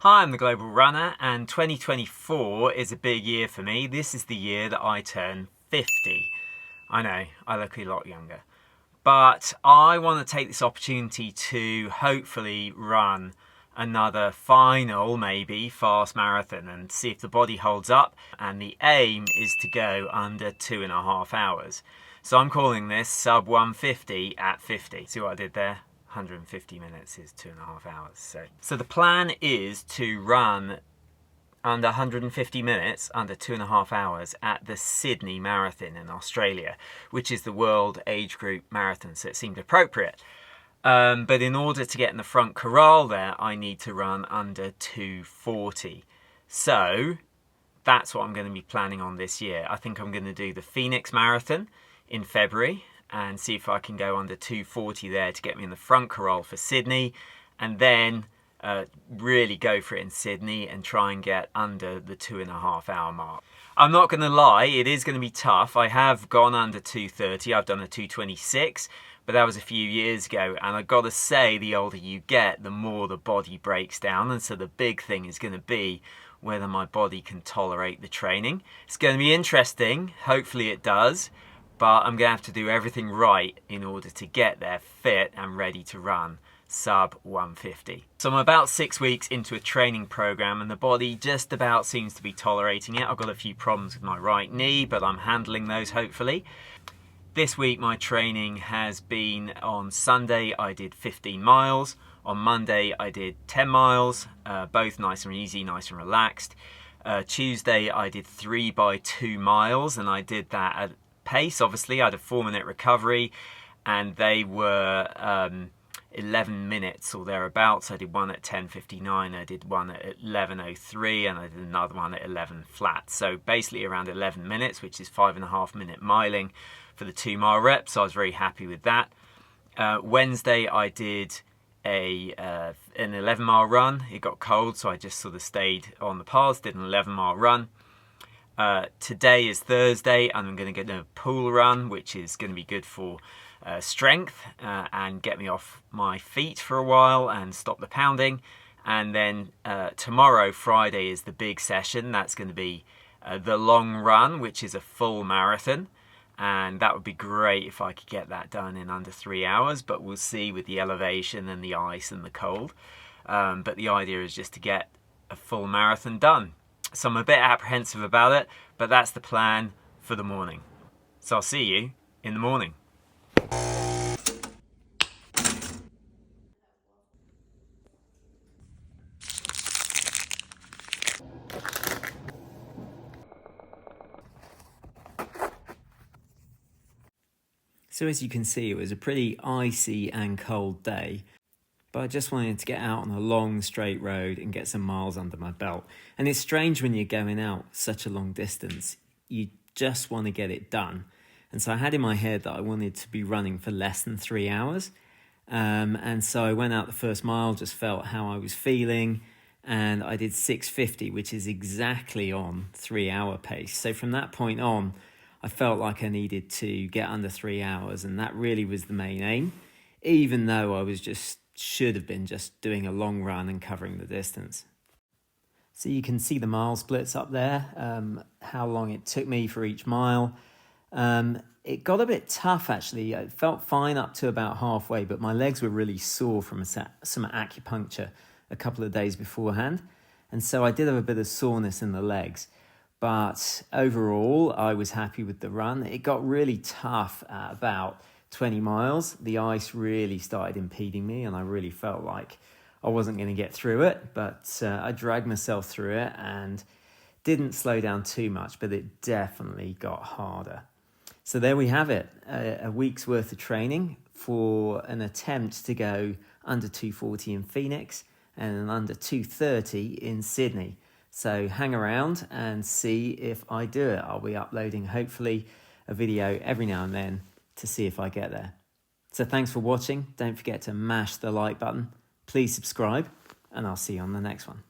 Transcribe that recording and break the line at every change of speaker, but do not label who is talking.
Hi, I'm the Global Runner, and 2024 is a big year for me. This is the year that I turn 50. I know, I look a lot younger. But I want to take this opportunity to hopefully run another final, maybe, fast marathon and see if the body holds up. And the aim is to go under 2.5 hours. So I'm calling this sub 150 at 50. See what I did there? 150 minutes is 2.5 hours. So the plan is to run under 150 minutes, under 2.5 hours at the Sydney Marathon in Australia, which is the world age group marathon, so it seemed appropriate. But in order to get in the front corral there, I need to run under 240. So that's what I'm going to be planning on this year. I think I'm going to do the Phoenix Marathon in February and see if I can go under 240 there to get me in the front corral for Sydney, and then really go for it in Sydney and try and get under the 2.5 hour mark. I'm not going to lie, it is going to be tough. I have gone under 230, I've done a 226, but that was a few years ago, and I've got to say, the older you get, the more the body breaks down, and so the big thing is going to be whether my body can tolerate the training. It's going to be interesting, hopefully it does, but I'm going to have to do everything right in order to get there fit and ready to run sub 150. So I'm about 6 weeks into a training program and the body just about seems to be tolerating it. I've got a few problems with my right knee, but I'm handling those hopefully. This week my training has been: on Sunday I did 15 miles, on Monday I did 10 miles, both nice and easy, nice and relaxed. Tuesday I did 3 by 2 miles and I did that at pace. Obviously I had a 4-minute recovery and they were 11 minutes or thereabouts. I did one at 10:59, I did one at 11:03, and I did another one at 11 flat. So basically around 11 minutes, which is 5.5 minute miling for the 2 mile reps. So I was very happy with that. Wednesday I did an 11 mile run. It got cold, so I just sort of stayed on the paths, did an 11 mile run. Today is Thursday and I'm going to get a pool run, which is going to be good for strength and get me off my feet for a while and stop the pounding. And then tomorrow, Friday, is the big session. That's going to be the long run, which is a full marathon, and that would be great if I could get that done in under 3 hours, but we'll see with the elevation and the ice and the cold. But the idea is just to get a full marathon done. So I'm a bit apprehensive about it, but that's the plan for the morning. So I'll see you in the morning. So as you can see, it was a pretty icy and cold day, but I just wanted to get out on a long straight road and get some miles under my belt. And it's strange when you're going out such a long distance, you just want to get it done. And so I had in my head that I wanted to be running for less than 3 hours. And so I went out the first mile, just felt how I was feeling, and I did 6:50, which is exactly on 3 hour pace. So from that point on, I felt like I needed to get under 3 hours, and that really was the main aim, even though I was should have been just doing a long run and covering the distance. So you can see the mile splits up there, how long it took me for each mile. It got a bit tough actually. I felt fine up to about halfway, but my legs were really sore from some acupuncture a couple of days beforehand. And so I did have a bit of soreness in the legs. But overall, I was happy with the run. It got really tough at about 20 miles. The ice really started impeding me and I really felt like I wasn't going to get through it. But I dragged myself through it and didn't slow down too much, but it definitely got harder. So there we have it, a week's worth of training for an attempt to go under 240 in Phoenix and under 230 in Sydney. So hang around and see if I do it. I'll be uploading hopefully a video every now and then to see if I get there. So thanks for watching. Don't forget to mash the like button. Please subscribe and I'll see you on the next one.